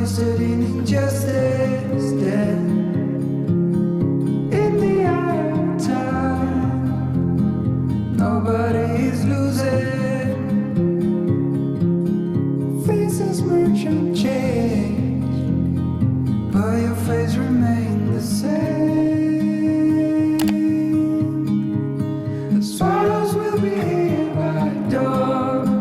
stood in injustice dead in the eye of time. Nobody is losing. Faces merchant change, but your face remains the same. The swallows will be here by dawn.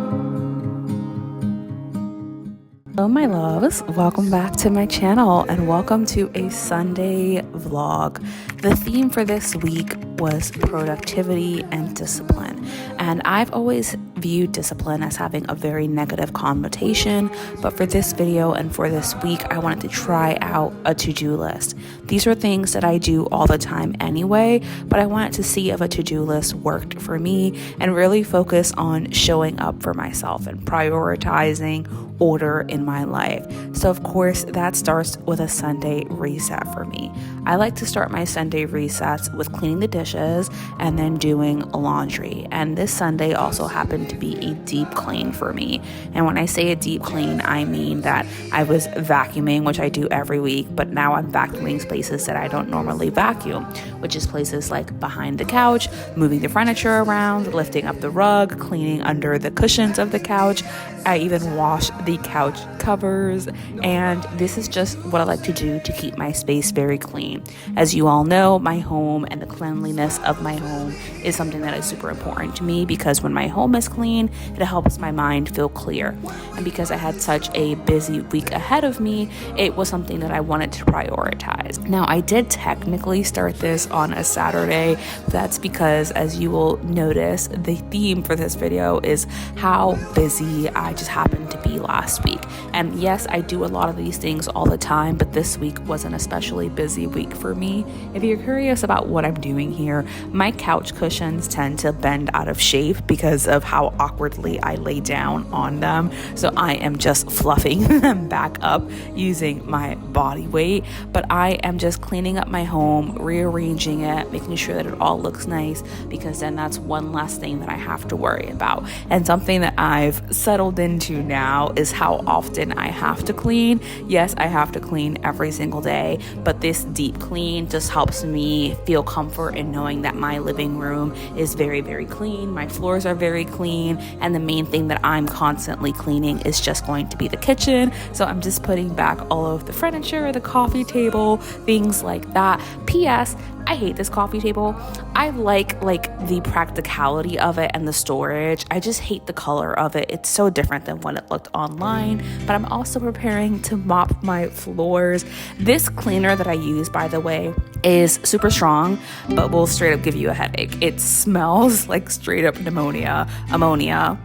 Hello my loves, welcome back to my channel and welcome to a Sunday vlog. The theme for this week was productivity and discipline, and I've always viewed discipline as having a very negative connotation, but for this video and for this week I wanted to try out a to-do list. These are things that I do all the time anyway, but I wanted to see if a to-do list worked for me and really focus on showing up for myself and prioritizing order in my life. So of course that starts with a Sunday reset for me. I like to start my Sunday resets with cleaning the dishes and then doing laundry, and this Sunday also happened to be a deep clean for me. And when I say a deep clean, I mean that I was vacuuming, which I do every week, but now I'm vacuuming places that I don't normally vacuum, which is places like behind the couch, moving the furniture around, lifting up the rug, cleaning under the cushions of the couch. I even wash the couch covers, and this is just what I like to do to keep my space very clean. As you all know, my home and the cleanliness of my home is something that is super important to me, because when my home is clean, it helps my mind feel clear. And because I had such a busy week ahead of me, it was something that I wanted to prioritize. Now, I did technically start this on a Saturday. That's because, as you will notice, the theme for this video is how busy I just happened to be last week. And yes, I do a lot of these things all the time, but this week was an especially busy week for me. If you're curious about what I'm doing here, my couch cushions tend to bend out of shape because of how awkwardly I lay down on them. So I am just fluffing them back up using my body weight. But I am just cleaning up my home, rearranging it, making sure that it all looks nice, because then that's one less thing that I have to worry about. And something that I've settled into now is how often I have to clean. Yes, I have to clean every single day, but this deep clean just helps me feel comfort in knowing that my living room is very, very clean. My floors are very clean, and the main thing that I'm constantly cleaning is just going to be the kitchen. So I'm just putting back all of the furniture, the coffee table, things like that. P.S. I hate this coffee table. I like the practicality of it and the storage. I just hate the color of it. It's so different than when it looked online. But I'm also preparing to mop my floors. This cleaner that I use, by the way, is super strong, but will straight up give you a headache. It smells like straight up pneumonia. Ammonia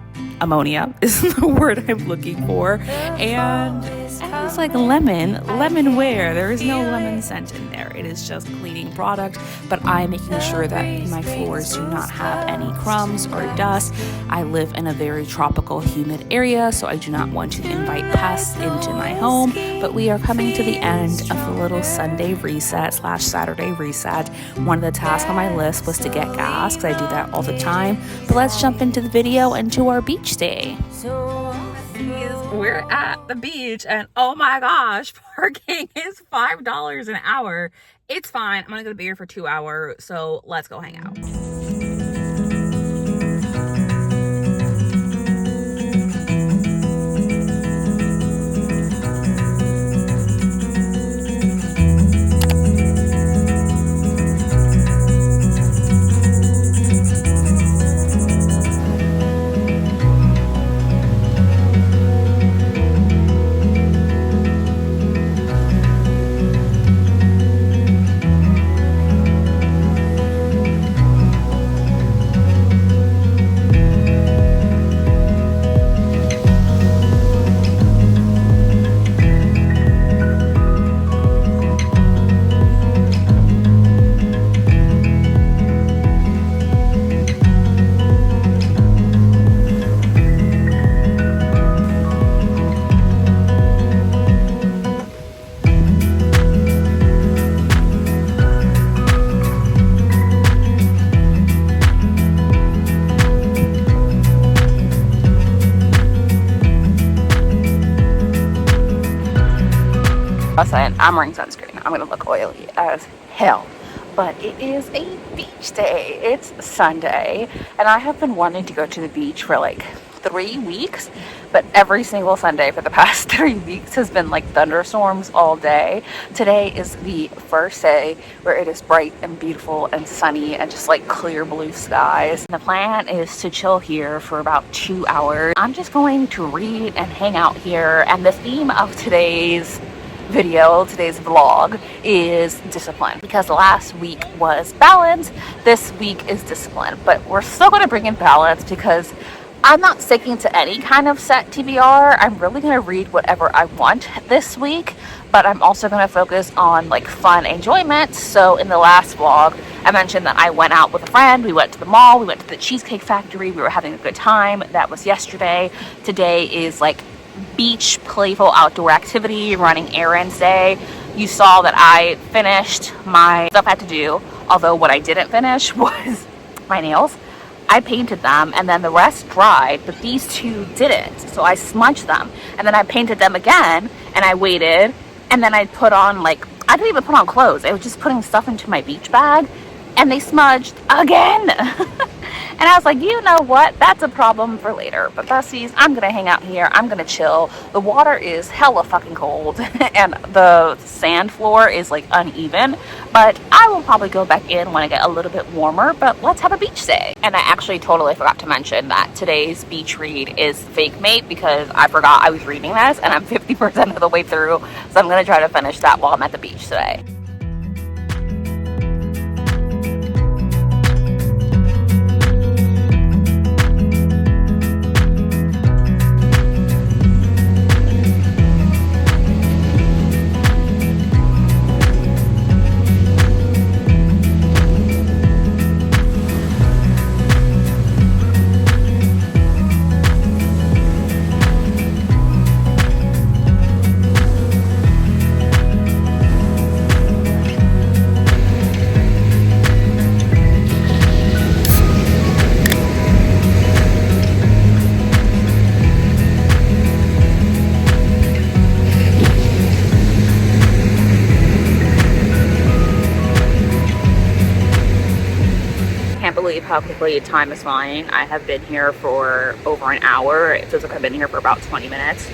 is the word I'm looking for. And it's like lemon where there is no lemon scent in there. It is just cleaning product, but I'm making sure that my floors do not have any crumbs or dust. I live in a very tropical, humid area, so I do not want to invite pests into my home. But we are coming to the end of the little Sunday reset / Saturday reset. One of the tasks on my list was to get gas, because I do that all the time. But let's jump into the video and to our beach day. We're at the beach, and oh my gosh, parking is $5 an hour. It's fine. I'm gonna be here for 2 hours, so let's go hang out. Listen, I'm wearing sunscreen. I'm gonna look oily as hell. But it is a beach day. It's Sunday, and I have been wanting to go to the beach for like 3 weeks, but every single Sunday for the past 3 weeks has been like thunderstorms all day. Today is the first day where it is bright and beautiful and sunny and just like clear blue skies. The plan is to chill here for about 2 hours. I'm just going to read and hang out here, and the theme of today's vlog is discipline, because last week was balance, this week is discipline, but we're still going to bring in balance because I'm not sticking to any kind of set TBR. I'm really going to read whatever I want this week, but I'm also going to focus on like fun enjoyment. So in the last vlog, I mentioned that I went out with a friend. We went to the mall, we went to the Cheesecake Factory, we were having a good time. That was yesterday. Today is like beach, playful outdoor activity, running errands day. You saw that I finished my stuff I had to do, although what I didn't finish was my nails. I painted them and then the rest dried, but these two didn't. So I smudged them and then I painted them again and I waited, and then I put on like, I didn't even put on clothes. I was just putting stuff into my beach bag and they smudged again. And I was like, you know what? That's a problem for later. But besties, I'm going to hang out here. I'm going to chill. The water is hella fucking cold and the sand floor is like uneven. But I will probably go back in when I get a little bit warmer. But let's have a beach day. And I actually totally forgot to mention that today's beach read is Fake Mate, because I forgot I was reading this and I'm 50% of the way through. So I'm going to try to finish that while I'm at the beach today. Believe how quickly time is flying. I have been here for over an hour. It feels like I've been here for about 20 minutes.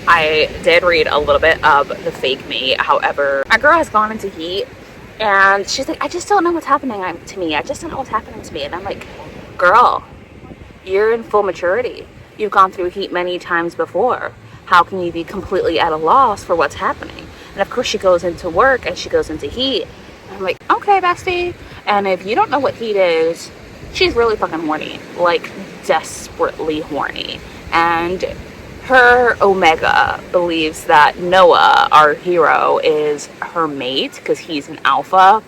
I did read a little bit of the Fake Me. However, my girl has gone into heat and she's like, I just don't know what's happening to me. I just don't know what's happening to me. And I'm like, girl, you're in full maturity. You've gone through heat many times before. How can you be completely at a loss for what's happening? And of course she goes into work and she goes into heat. And I'm like, okay, bestie. And if you don't know what heat is, she's really fucking horny, like desperately horny. And her Omega believes that Noah, our hero, is her mate because he's an alpha.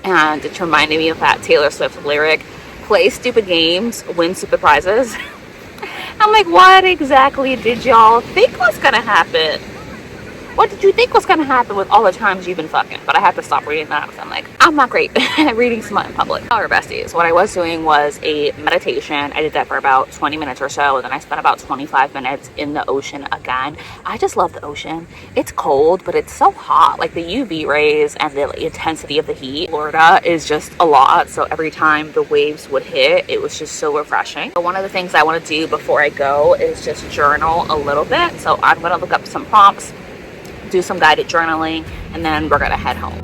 And it's reminding me of that Taylor Swift lyric, play stupid games, win stupid prizes. I'm like, what exactly did y'all think was gonna happen? What did you think was going to happen with all the times you've been fucking? But I have to stop reading that because I'm like, I'm not great at reading smut in public. Our besties, what I was doing was a meditation. I did that for about 20 minutes or so. And then I spent about 25 minutes in the ocean again. I just love the ocean. It's cold, but it's so hot. Like the UV rays and the intensity of the heat. Florida is just a lot. So every time the waves would hit, it was just so refreshing. So one of the things I want to do before I go is just journal a little bit. So I'm going to look up some prompts, do some guided journaling, and then we're gonna head home.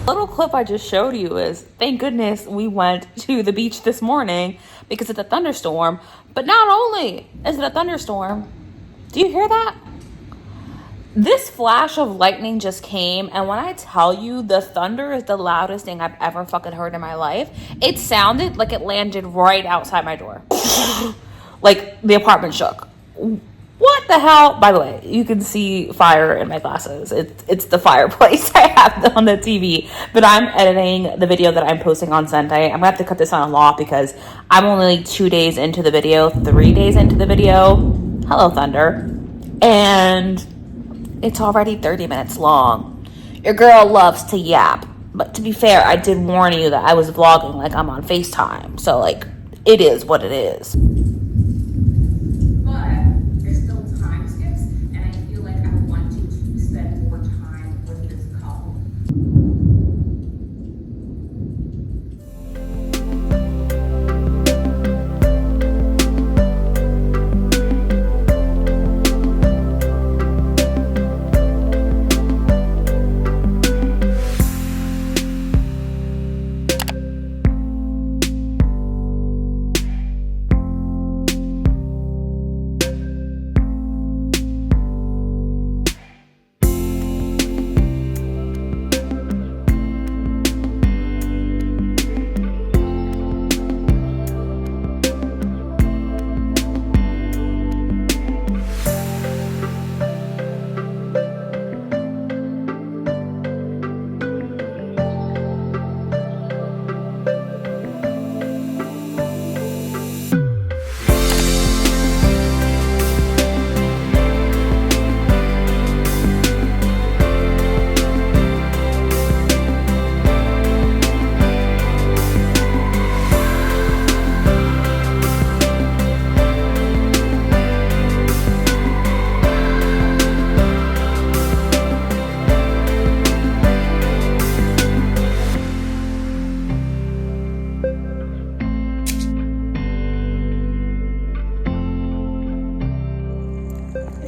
Little clip I just showed you is, thank goodness we went to the beach this morning because it's a thunderstorm. But not only is it a thunderstorm, do you hear that? This flash of lightning just came, and when I tell you the thunder is the loudest thing I've ever fucking heard in my life, it sounded like it landed right outside my door. Like the apartment shook. What the hell? By the way, you can see fire in my glasses. It's the fireplace I have on the TV. But I'm editing the video that I'm posting on Sunday. I'm gonna have to cut this on a lot because I'm only 2 days into the video, 3 days into the video. Hello, thunder. And it's already 30 minutes long. Your girl loves to yap. But to be fair, I did warn you that I was vlogging like I'm on FaceTime. So, like, it is what it is. But there's still time skips, and I feel like I want to spend more time with this couple.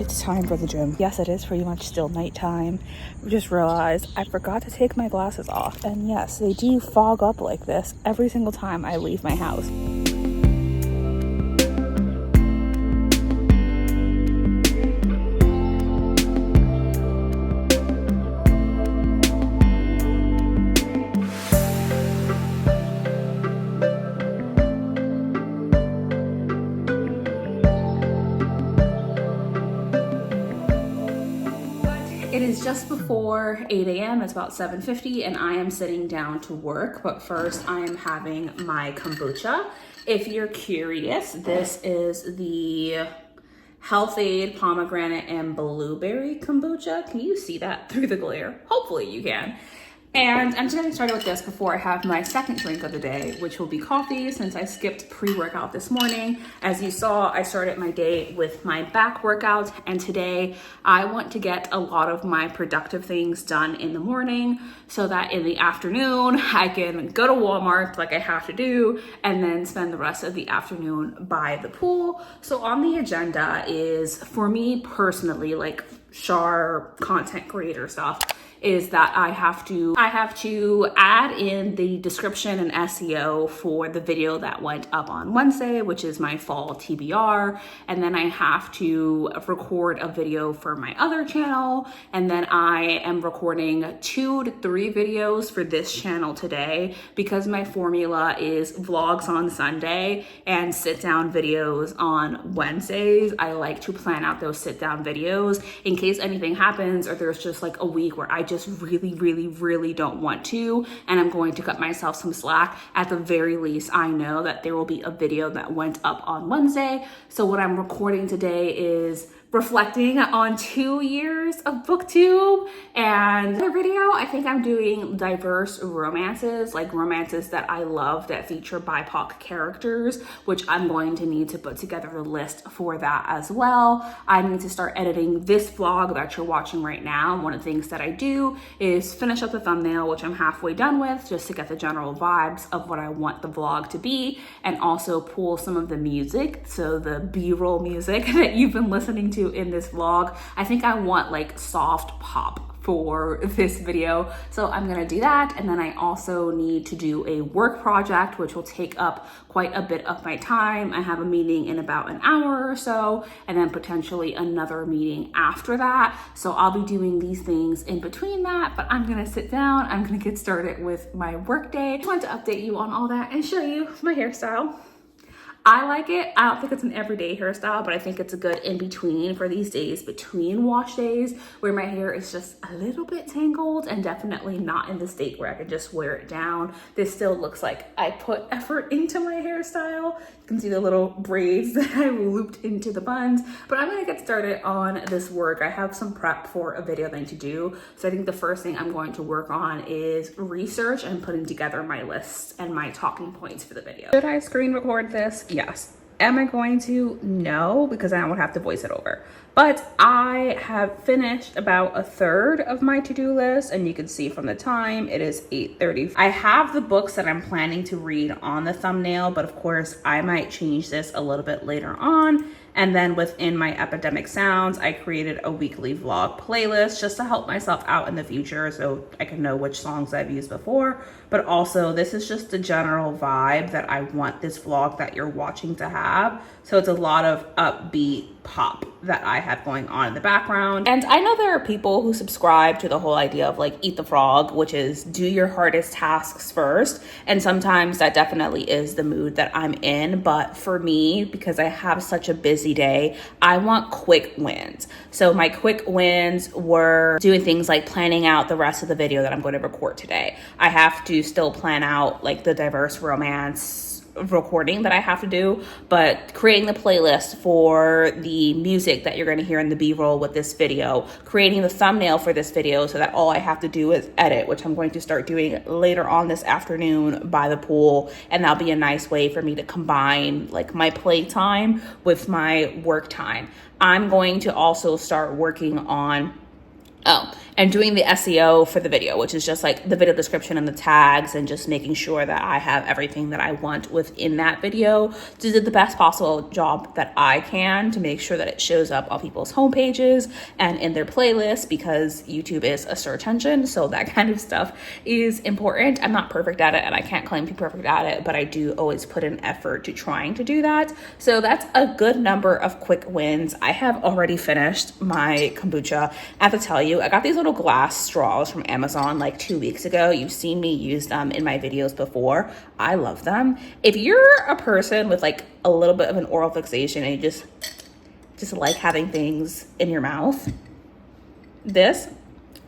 It's time for the gym. Yes, it is pretty much still nighttime. I just realized I forgot to take my glasses off. And yes, they do fog up like this every single time I leave my house. It is just before 8 a.m. It's about 7:50 and I am sitting down to work. But first I am having my kombucha. If you're curious, this is the Health Aid pomegranate and blueberry kombucha. Can you see that through the glare? Hopefully you can. And I'm just getting started with this before I have my second drink of the day, which will be coffee since I skipped pre-workout this morning. As you saw, I started my day with my back workout, and today I want to get a lot of my productive things done in the morning so that in the afternoon I can go to Walmart like I have to do and then spend the rest of the afternoon by the pool. So on the agenda is, for me personally, like Shar content creator stuff, is that I have to add in the description and SEO for the video that went up on Wednesday, which is my fall TBR. And then I have to record a video for my other channel. And then I am recording 2 to 3 videos for this channel today because my formula is vlogs on Sunday and sit down videos on Wednesdays. I like to plan out those sit down videos in case anything happens or there's just like a week where I just really don't want to, and I'm going to cut myself some slack. At the very least, I know that there will be a video that went up on Wednesday. So what I'm recording today is reflecting on 2 years of booktube, and the video I think I'm doing diverse romances, like romances that I love that feature BIPOC characters, which I'm going to need to put together a list for that as well. I need to start editing this vlog that you're watching right now. One of the things that I do is finish up the thumbnail, which I'm halfway done with, just to get the general vibes of what I want the vlog to be, and also pull some of the music, so the B-roll music that you've been listening to in this vlog. I think I want like soft pop for this video. So I'm gonna do that. And then I also need to do a work project, which will take up quite a bit of my time. I have a meeting in about an hour or so, and then potentially another meeting after that. So I'll be doing these things in between that, but I'm gonna sit down, I'm gonna get started with my work day. I just wanted to update you on all that and show you my hairstyle. I like it. I don't think it's an everyday hairstyle, but I think it's a good in between for these days between wash days where my hair is just a little bit tangled and definitely not in the state where I can just wear it down. This still looks like I put effort into my hairstyle. You can see the little braids that I looped into the buns, but I'm gonna get started on this work. I have some prep for a video that I need to do. So I think the first thing I'm going to work on is research and putting together my lists and my talking points for the video. Should I screen record this? Yes. Am I going to? No, because I won't have to voice it over. But I have finished about a third of my to-do list, and you can see from the time it is 8:30. I have the books that I'm planning to read on the thumbnail, but of course I might change this a little bit later on. And then within my Epidemic Sounds, I created a weekly vlog playlist just to help myself out in the future so I can know which songs I've used before. But also, this is just the general vibe that I want this vlog that you're watching to have. So it's a lot of upbeat pop that I have going on in the background. And I know there are people who subscribe to the whole idea of like eat the frog, which is do your hardest tasks first. And sometimes that definitely is the mood that I'm in. But for me, because I have such a busy day, I want quick wins. So my quick wins were doing things like planning out the rest of the video that I'm going to record today. I have to still plan out like the diverse romance recording that I have to do, but creating the playlist for the music that you're going to hear in the B-roll with this video, creating the thumbnail for this video so that all I have to do is edit, which I'm going to start doing later on this afternoon by the pool. And that'll be a nice way for me to combine like my playtime with my work time. I'm going to also start working on and doing the SEO for the video, which is just like the video description and the tags and just making sure that I have everything that I want within that video to do the best possible job that I can to make sure that it shows up on people's homepages and in their playlists, because YouTube is a search engine. So that kind of stuff is important. I'm not perfect at it and I can't claim to be perfect at it, but I do always put an effort to trying to do that. So that's a good number of quick wins. I have already finished my kombucha. I have to tell you, I got these little glass straws from Amazon like 2 weeks ago. You've seen me use them in my videos before. I love them. If you're a person with like a little bit of an oral fixation and you just like having things in your mouth, this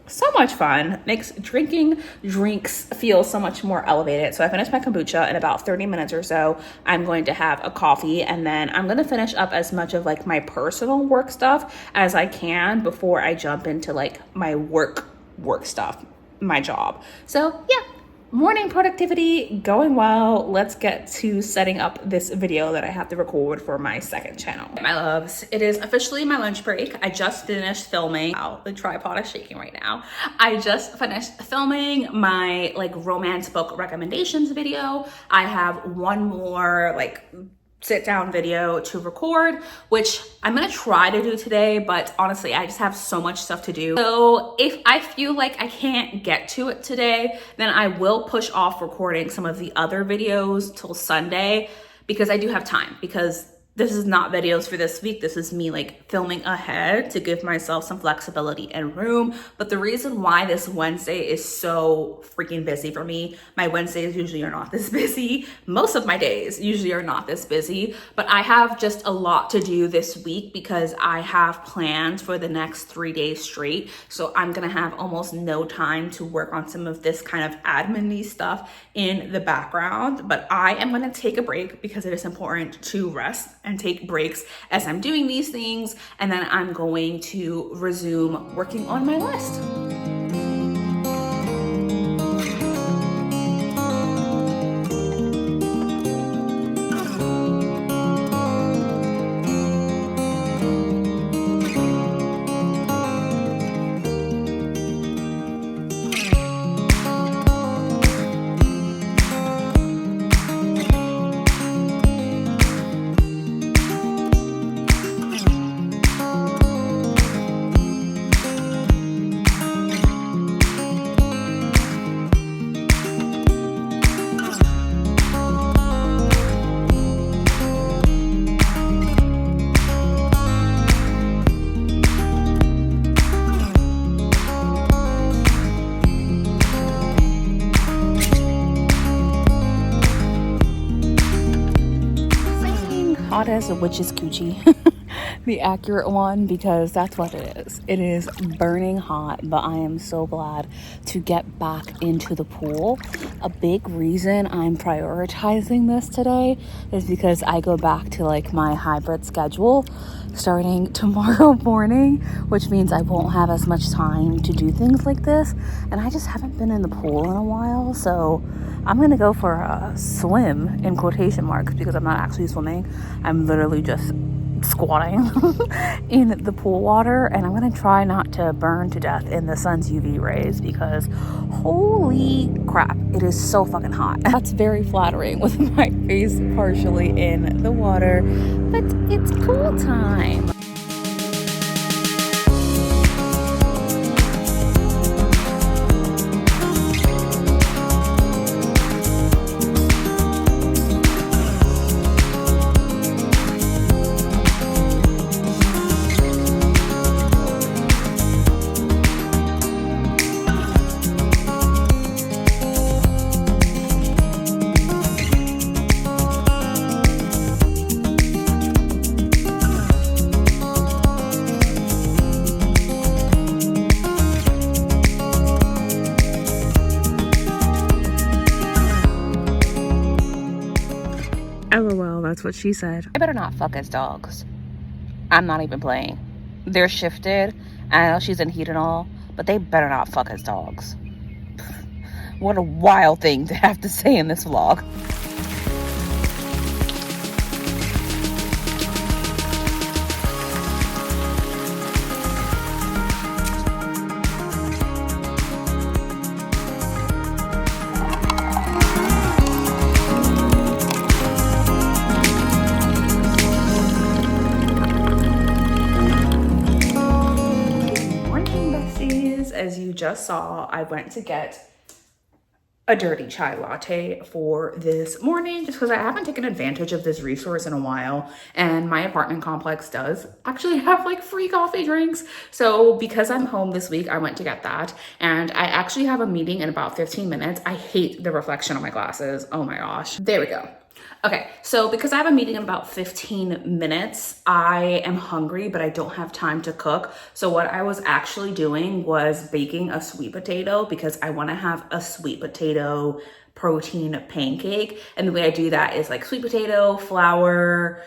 so much fun, makes drinking drinks feel so much more elevated. So I finished my kombucha in about 30 minutes or so. I'm going to have a coffee, and then I'm going to finish up as much of like my personal work stuff as I can before I jump into like my work stuff, my job. So yeah, morning productivity going well. Let's get to setting up this video that I have to record for my second channel. My loves, it is officially my lunch break. I just finished filming. Wow, the tripod is shaking right now. I just finished filming my like romance book recommendations video. I have one more like sit down video to record, which I'm gonna try to do today, but honestly, I just have so much stuff to do. So if I feel like I can't get to it today, then I will push off recording some of the other videos till Sunday, because I do have time, because this is not videos for this week. This is me like filming ahead to give myself some flexibility and room. But the reason why this Wednesday is so freaking busy for me, my Wednesdays usually are not this busy. Most of my days usually are not this busy, but I have just a lot to do this week because I have plans for the next 3 days straight. So I'm gonna have almost no time to work on some of this kind of admin-y stuff in the background. But I am gonna take a break because it is important to rest and take breaks as I'm doing these things, and then I'm going to resume working on my list. say it's a witch's coochie, the accurate one, because that's what it is. It is burning hot, but I am so glad to get back into the pool. A big reason I'm prioritizing this today is because I go back to like my hybrid schedule starting tomorrow morning, which means I won't have as much time to do things like this. And I just haven't been in the pool in a while, so I'm gonna go for a swim in quotation marks because I'm not actually swimming. I'm literally just squatting in the pool water, and I'm gonna try not to burn to death in the sun's UV rays because holy crap, it is so fucking hot. That's very flattering with my face partially in the water, but it's pool time. LOL, that's what she said. They better not fuck as dogs. I'm not even playing. They're shifted. I know she's in heat and all, but they better not fuck as dogs. What a wild thing to have to say in this vlog. As you just saw, I went to get a dirty chai latte for this morning just because I haven't taken advantage of this resource in a while, and my apartment complex does actually have like free coffee drinks. So because I'm home this week, I went to get that, and I actually have a meeting in about 15 minutes. I hate the reflection on my glasses. Oh my gosh. There we go. Okay, so because I have a meeting in about 15 minutes, I am hungry, but I don't have time to cook. So what I was actually doing was baking a sweet potato because I want to have a sweet potato protein pancake. And the way I do that is like sweet potato, flour,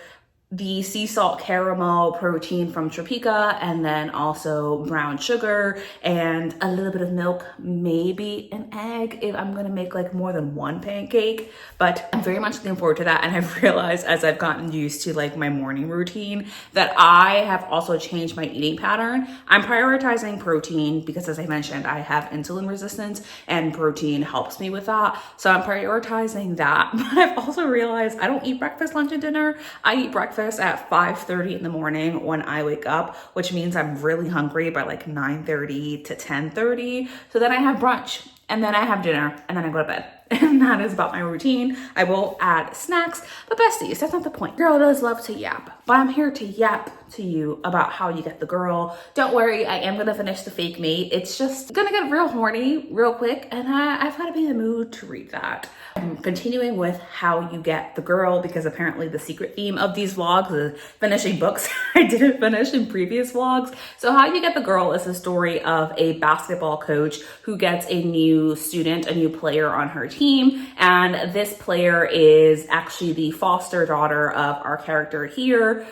the sea salt caramel protein from Tropika, and then also brown sugar and a little bit of milk, maybe an egg if I'm gonna make like more than one pancake. But I'm very much looking forward to that, and I've realized as I've gotten used to like my morning routine that I have also changed my eating pattern. I'm prioritizing protein because, as I mentioned, I have insulin resistance and protein helps me with that. So I'm prioritizing that. But I've also realized I don't eat breakfast, lunch, and dinner. I eat breakfast at 5:30 in the morning when I wake up, which means I'm really hungry by like 9:30 to 10:30. So then I have brunch, and then I have dinner, and then I go to bed. And that is about my routine. I will add snacks, but besties, that's not the point. Girl does love to yap, but I'm here to yap to you about how you get the girl. Don't worry, I am gonna finish the fake mate. It's just gonna get real horny real quick, and I've gotta be in the mood to read that. I'm continuing with how you get the girl because apparently the secret theme of these vlogs is finishing books I didn't finish in previous vlogs. So how you get the girl is the story of a basketball coach who gets a new student, a new player on her team, and this player is actually the foster daughter of our character here.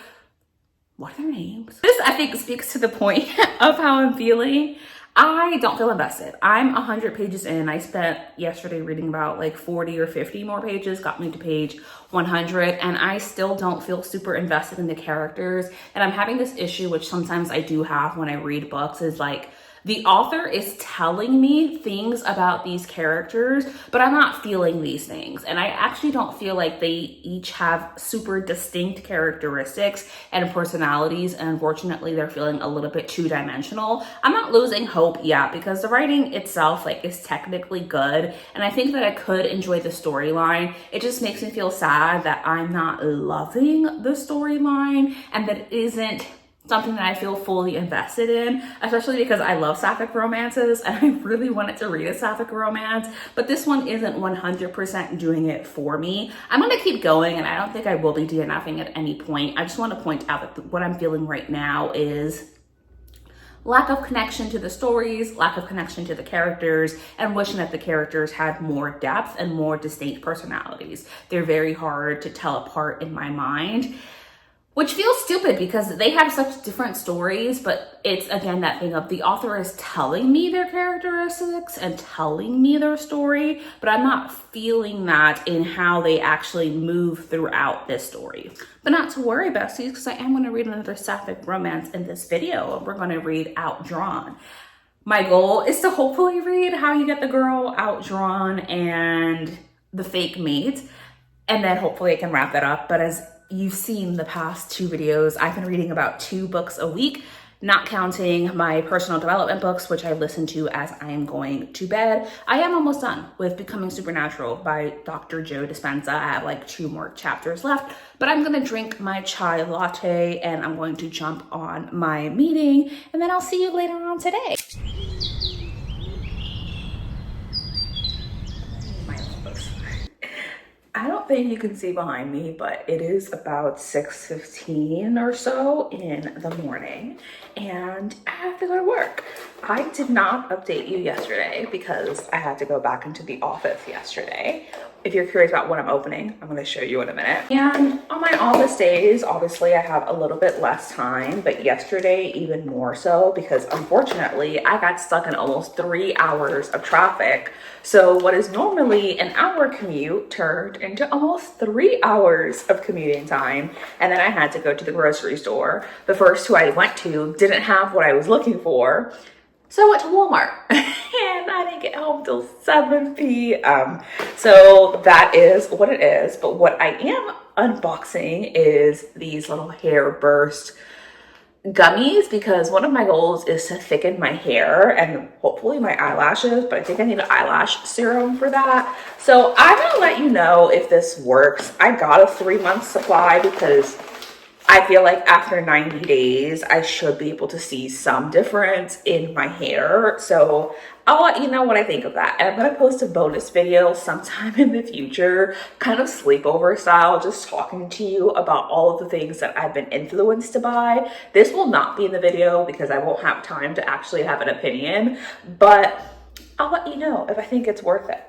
What are their names? This, I think, speaks to the point of how I'm feeling. I don't feel invested. I'm 100 pages in. I spent yesterday reading about like 40 or 50 more pages, got me to page 100, and I still don't feel super invested in the characters. And I'm having this issue, which sometimes I do have when I read books, is like the author is telling me things about these characters, but I'm not feeling these things. And I actually don't feel like they each have super distinct characteristics and personalities. And unfortunately, they're feeling a little bit two-dimensional. I'm not losing hope yet because the writing itself like is technically good. And I think that I could enjoy the storyline. It just makes me feel sad that I'm not loving the storyline and that it isn't something that I feel fully invested in, especially because I love sapphic romances and I really wanted to read a sapphic romance, but this one isn't 100% doing it for me. I'm going to keep going, and I don't think I will be DNFing at any point. I just want to point out that what I'm feeling right now is lack of connection to the stories, lack of connection to the characters, and wishing that the characters had more depth and more distinct personalities. They're very hard to tell apart in my mind, which feels stupid because they have such different stories, but it's again that thing of the author is telling me their characteristics and telling me their story, but I'm not feeling that in how they actually move throughout this story. But not to worry, besties, because I am going to read another sapphic romance in this video. We're going to read Outdrawn. My goal is to hopefully read How You Get the Girl, Outdrawn, and The Fake Mate, and then hopefully I can wrap that up. But as you've seen the past 2 videos, I've been reading about 2 books a week, not counting my personal development books, which I listen to as I am going to bed. I am almost done with Becoming Supernatural by Dr. Joe Dispenza. I have like 2 more chapters left, but I'm gonna drink my chai latte and I'm going to jump on my meeting, and then I'll see you later on today. I don't think you can see behind me, but it is about 6:15 or so in the morning and I have to go to work. I did not update you yesterday because I had to go back into the office yesterday. If you're curious about what I'm opening, I'm going to show you in a minute. And on my office days, obviously I have a little bit less time, but yesterday even more so because unfortunately I got stuck in almost 3 hours of traffic. So what is normally an hour commute turned into almost 3 hours of commuting time. And then I had to go to the grocery store. The first 2 I went to didn't have what I was looking for. So I went to Walmart and I didn't get home till 7 p.m. So that is what it is. But what I am unboxing is these little hair burst gummies, because one of my goals is to thicken my hair and hopefully my eyelashes, but I think I need an eyelash serum for that. So I'm gonna let you know if this works. I got a 3-month supply because I feel like after 90 days, I should be able to see some difference in my hair. So I'll let you know what I think of that. And I'm going to post a bonus video sometime in the future, kind of sleepover style, just talking to you about all of the things that I've been influenced to buy. This will not be in the video because I won't have time to actually have an opinion, but I'll let you know if I think it's worth it.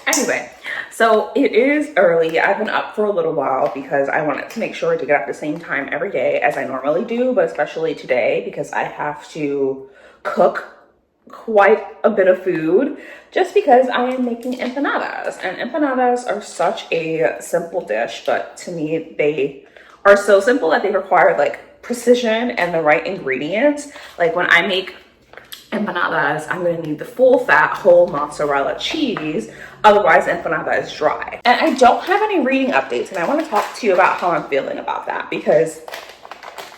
Anyway, so it is early. I've been up for a little while because I wanted to make sure to get up at the same time every day as I normally do, but especially today because I have to cook quite a bit of food just because I am making empanadas. And empanadas are such a simple dish, but to me they are so simple that they require like precision and the right ingredients. Like when I make empanadas, I'm going to need the full fat whole mozzarella cheese, otherwise the empanada is dry. And I don't have any reading updates, and I want to talk to you about how I'm feeling about that, because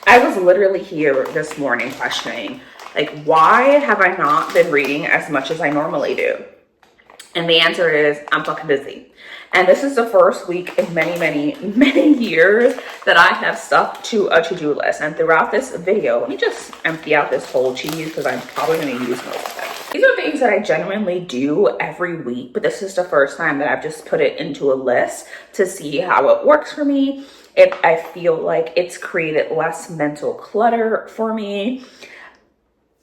I was literally here this morning questioning, like, why have I not been reading as much as I normally do? And the answer is I'm fucking busy. And this is the first week in many years that I have stuck to a to-do list. And throughout this video, let me just empty out this whole cheese because I'm probably going to use most of it. These are things that I genuinely do every week, but this is the first time that I've just put it into a list to see how it works for me. I feel like it's created less mental clutter for me.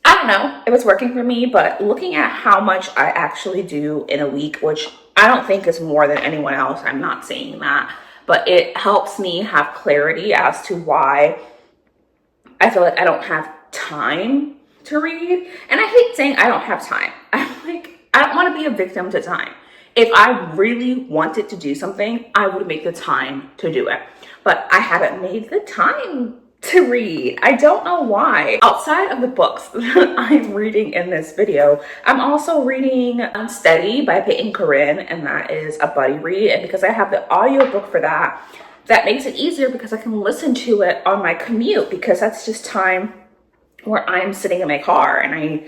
I don't know if it's working for me, but looking at how much I actually do in a week, which I don't think is more than anyone else, I'm not saying that, but it helps me have clarity as to why I feel like I don't have time to read. And I hate saying I don't have time. I'm like, I don't want to be a victim to time. If I really wanted to do something, I would make the time to do it. But I haven't made the time to read. I don't know why. Outside of the books that I'm reading in this video, I'm also reading Unsteady by Peyton Corinne, and that is a buddy read. And because I have the audiobook for that, that makes it easier because I can listen to it on my commute, because that's just time where I'm sitting in my car and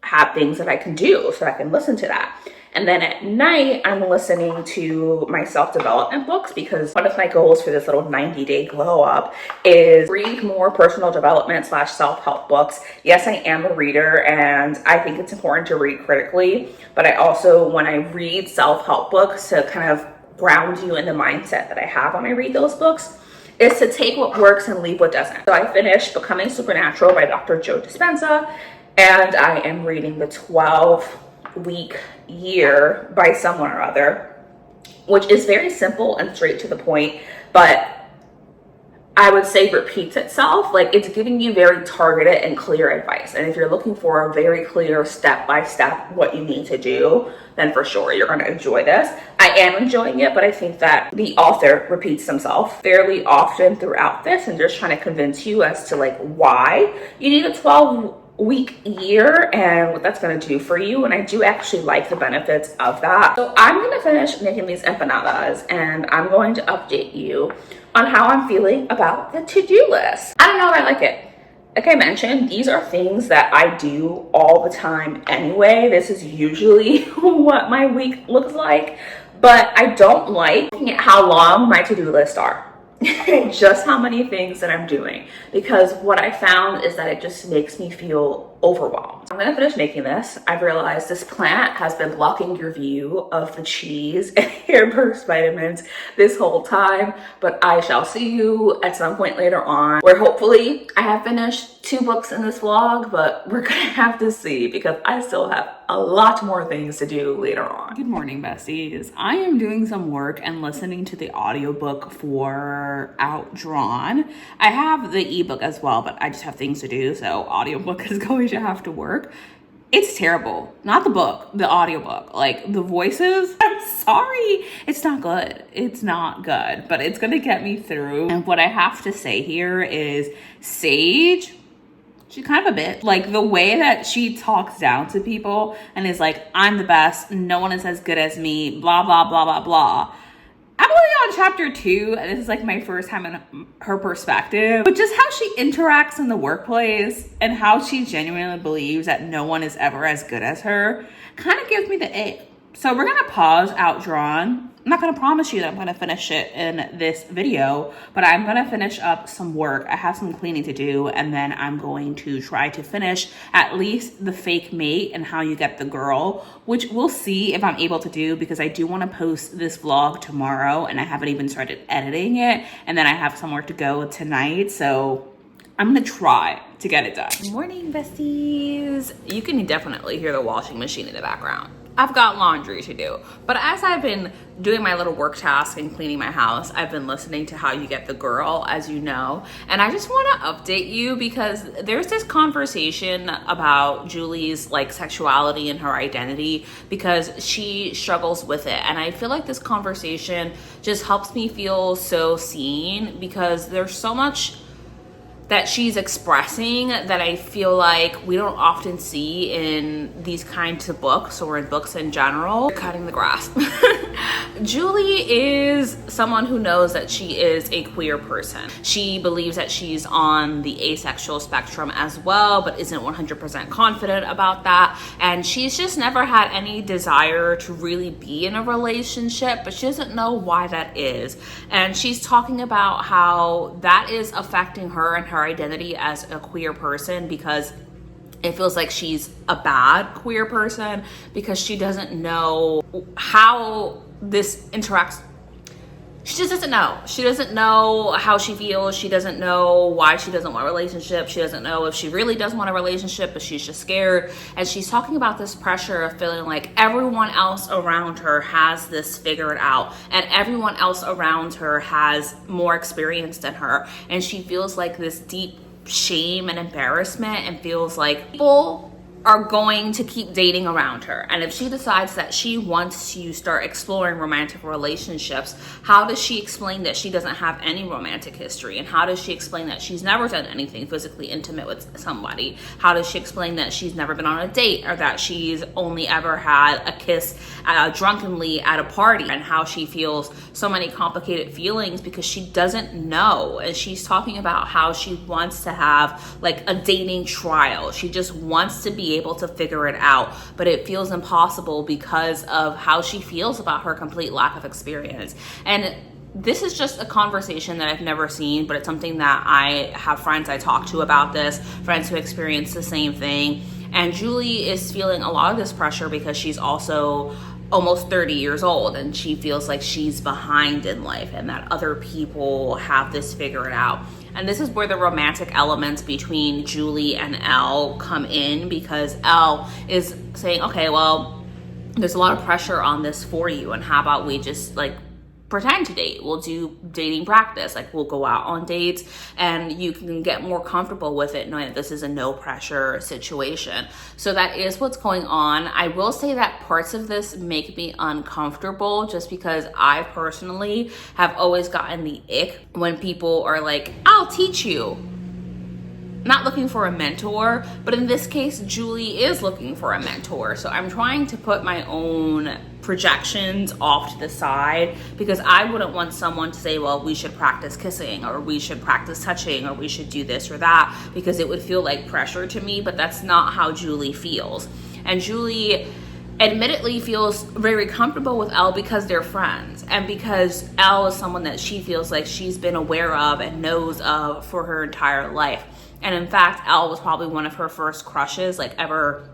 have things that I can do so I can listen to that. And then at night, I'm listening to my self-development books because one of my goals for this little 90-day glow up is read more personal development / self-help books. Yes, I am a reader and I think it's important to read critically, but I also, when I read self-help books, to kind of ground you in the mindset that I have when I read those books, is to take what works and leave what doesn't. So I finished Becoming Supernatural by Dr. Joe Dispenza, and I am reading the 12-week year by someone or other, which is very simple and straight to the point, but I would say repeats itself. Like, it's giving you very targeted and clear advice. And if you're looking for a very clear step-by-step what you need to do, then for sure you're going to enjoy this. I am enjoying it, but I think that the author repeats himself fairly often throughout this and just trying to convince you as to like why you need a 12-week year and what that's going to do for you. And I do actually like the benefits of that. So I'm going to finish making these empanadas and I'm going to update you on how I'm feeling about the to-do list. I don't know if I like it. Like I mentioned, these are things that I do all the time anyway. This is usually what my week looks like, but I don't like looking at how long my to-do lists are. Just how many things that I'm doing, because what I found is that it just makes me feel overwhelmed. I'm gonna finish making this. I've realized this plant has been blocking your view of the cheese and hair burst vitamins this whole time, but I shall see you at some point later on where hopefully I have finished 2 books in this vlog, but we're gonna have to see because I still have a lot more things to do later on. Good morning, besties. I am doing some work and listening to the audiobook for Outdrawn. I have the ebook as well, but I just have things to do, so audiobook is going to have to work. It's terrible. Not the book, the audiobook. Like, the voices, I'm sorry. It's not good. It's not good, but it's gonna get me through. And what I have to say here is Sage, she's kind of a bitch. Like, the way that she talks down to people and is like, I'm the best, no one is as good as me, blah, blah, blah, blah, blah. I'm only on chapter 2, and this is like my first time in her perspective. But just how she interacts in the workplace and how she genuinely believes that no one is ever as good as her kind of gives me the ick. So we're gonna pause Outdrawn. I'm not gonna promise you that I'm gonna finish it in this video, but I'm gonna finish up some work. I have some cleaning to do, and then I'm going to try to finish at least the fake mate and how you get the girl, which we'll see if I'm able to do because I do wanna post this vlog tomorrow and I haven't even started editing it. And then I have somewhere to go tonight, so I'm gonna try to get it done. Good morning, besties. You can definitely hear the washing machine in the background. I've got laundry to do, but as I've been doing my little work task and cleaning my house, I've been listening to How You Get the Girl, as you know, and I just want to update you because there's this conversation about Julie's like sexuality and her identity because she struggles with it, and I feel like this conversation just helps me feel so seen because there's so much that she's expressing that I feel like we don't often see in these kinds of books or in books in general. Cutting the grass. Julie is someone who knows that she is a queer person. She believes that she's on the asexual spectrum as well, but isn't 100% confident about that. And she's just never had any desire to really be in a relationship, but she doesn't know why that is. And she's talking about how that is affecting her and her identity as a queer person because it feels like she's a bad queer person because she doesn't know how this interacts. She just doesn't know. She doesn't know how she feels. She doesn't know why she doesn't want a relationship. She doesn't know if she really does want a relationship, but she's just scared. And she's talking about this pressure of feeling like everyone else around her has this figured out and everyone else around her has more experience than her. And she feels like this deep shame and embarrassment and feels like people are going to keep dating around her. And if she decides that she wants to start exploring romantic relationships, how does she explain that she doesn't have any romantic history? And how does she explain that she's never done anything physically intimate with somebody? How does she explain that she's never been on a date or that she's only ever had a kiss drunkenly at a party? And how she feels so many complicated feelings because she doesn't know. And she's talking about how she wants to have like a dating trial. She just wants to be be able to figure it out, but it feels impossible because of how she feels about her complete lack of experience. And this is just a conversation that I've never seen, but it's something that I have friends I talk to about this, friends who experience the same thing. And Julie is feeling a lot of this pressure because she's also almost 30 years old and she feels like she's behind in life and that other people have this figured out. And this is where the romantic elements between Julie and Elle come in, because Elle is saying, okay, well, there's a lot of pressure on this for you, and how about we just like pretend to date? We'll do dating practice. Like, we'll go out on dates and you can get more comfortable with it knowing that this is a no pressure situation. So that is what's going on. I will say that parts of this make me uncomfortable just because I personally have always gotten the ick when people are like, I'll teach you. Not looking for a mentor, but in this case, Julie is looking for a mentor. So I'm trying to put my own projections off to the side, because I wouldn't want someone to say, well, we should practice kissing, or we should practice touching, or we should do this or that, because it would feel like pressure to me, but that's not how Julie feels. And Julie admittedly feels very comfortable with Elle because they're friends, and because Elle is someone that she feels like she's been aware of and knows of for her entire life. And in fact, Elle was probably one of her first crushes, like ever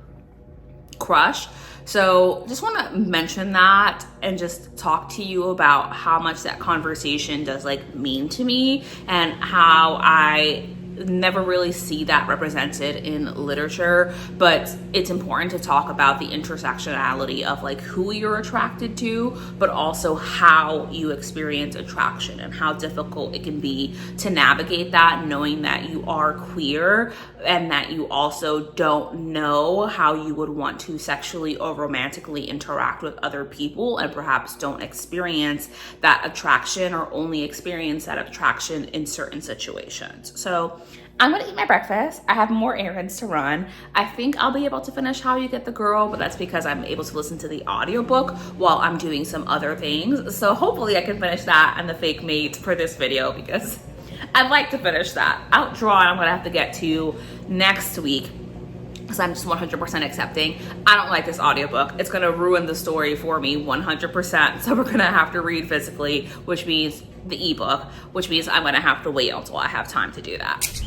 crush. So just want to mention that and just talk to you about how much that conversation does like mean to me, and how I never really see that represented in literature. But it's important to talk about the intersectionality of like who you're attracted to, but also how you experience attraction and how difficult it can be to navigate that, knowing that you are queer and that you also don't know how you would want to sexually or romantically interact with other people, and perhaps don't experience that attraction or only experience that attraction in certain situations. So I'm gonna eat my breakfast. I have more errands to run. I think I'll be able to finish How You Get the Girl, but that's because I'm able to listen to the audiobook while I'm doing some other things. So hopefully I can finish that and The Fake Mate for this video, because I'd like to finish that. Outdrawn, I'm gonna have to get to next week, because I'm just 100% accepting I don't like this audiobook. It's gonna ruin the story for me 100%. So we're gonna have to read physically, which means the ebook, which means I'm gonna have to wait until I have time to do that.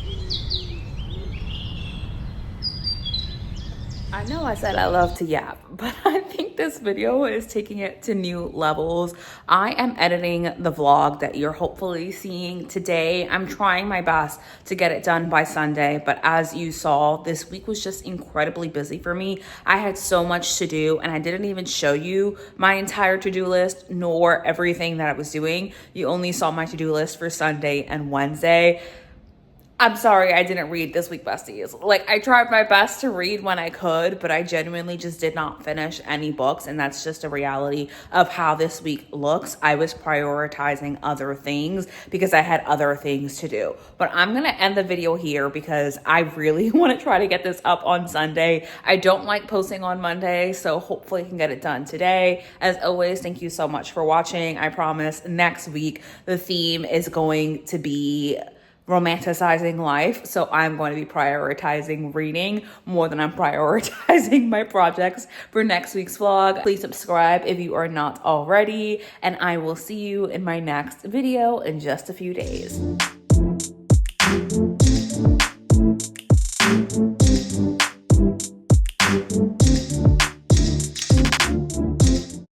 I know I said I love to yap, but I think this video is taking it to new levels. I am editing the vlog that you're hopefully seeing today. I'm trying my best to get it done by Sunday, but as you saw, this week was just incredibly busy for me. I had so much to do, and I didn't even show you my entire to-do list nor everything that I was doing. You only saw my to-do list for Sunday and Wednesday. I'm sorry I didn't read this week, besties. Like, I tried my best to read when I could, but I genuinely just did not finish any books, and that's just a reality of how this week looks. I was prioritizing other things because I had other things to do. But I'm gonna end the video here because I really want to try to get this up on Sunday. I don't like posting on Monday, so hopefully I can get it done today. As always, thank you so much for watching. I promise next week the theme is going to be romanticizing life, so I'm going to be prioritizing reading more than I'm prioritizing my projects for next week's vlog. Please subscribe if you are not already, and I will see you in my next video in just a few days.